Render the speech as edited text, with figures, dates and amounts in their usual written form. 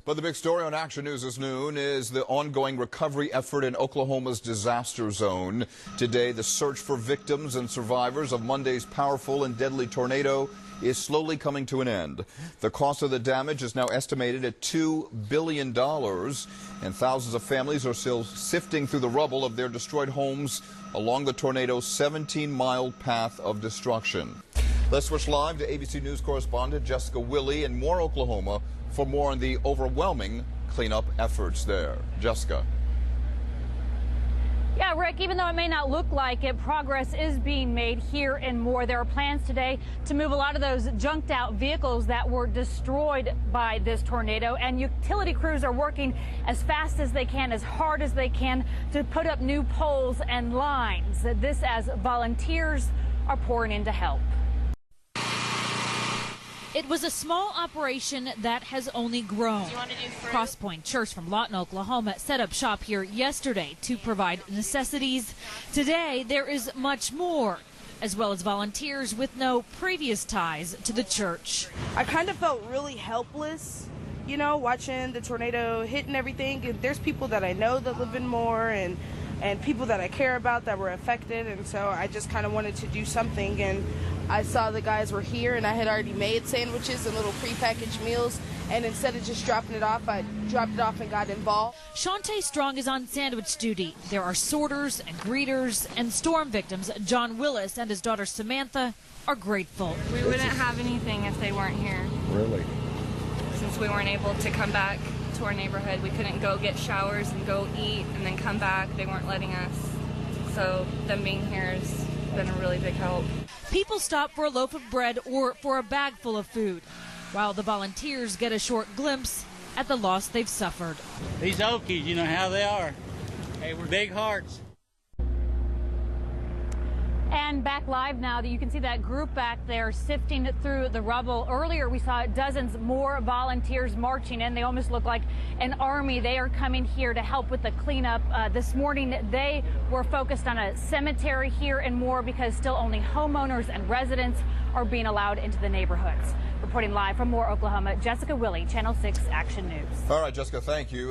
But the big story on Action News this noon is the ongoing recovery effort in Oklahoma's disaster zone. Today, the search for victims and survivors of Monday's powerful and deadly tornado is slowly coming to an end. The cost of the damage is now estimated at $2 billion, and thousands of families are still sifting through the rubble of their destroyed homes along the tornado's 17-mile path of destruction. Let's switch live to ABC News correspondent Jessica Willey in Moore, Oklahoma, for more on the overwhelming cleanup efforts there. Jessica. Yeah, Rick, even though it may not look like it, progress is being made here and more. There are plans today to move a lot of those junked out vehicles that were destroyed by this tornado, and utility crews are working as fast as they can, as hard as they can, to put up new poles and lines. This as volunteers are pouring in to help. It was a small operation that has only grown. Crosspoint Church from Lawton, Oklahoma set up shop here yesterday to provide necessities. Today there is much more, as well as volunteers with no previous ties to the church. I kind of felt really helpless, you know, watching the tornado hit and everything. And there's people that I know that live in Moore and people that I care about that were affected, and so I just kind of wanted to do something. And I saw the guys were here, and I had already made sandwiches and little prepackaged meals, and instead of just dropping it off, I dropped it off and got involved. Shantae Strong is on sandwich duty. There are sorters and greeters, and storm victims John Willis and his daughter Samantha are grateful. We wouldn't have anything if they weren't here. Really? Since we weren't able to come back to our neighborhood, we couldn't go get showers and go eat and then come back. They weren't letting us. So them being here has been a really big help. People stop for a loaf of bread or for a bag full of food, while the volunteers get a short glimpse at the loss they've suffered. These Okies, you know how they are. They were big hearts. And back live now, you can see that group back there sifting through the rubble. Earlier, we saw dozens more volunteers marching in. They almost look like an army. They are coming here to help with the cleanup. This morning, they were focused on a cemetery here and more because still only homeowners and residents are being allowed into the neighborhoods. Reporting live from Moore, Oklahoma, Jessica Willey, Channel 6 Action News. All right, Jessica, thank you.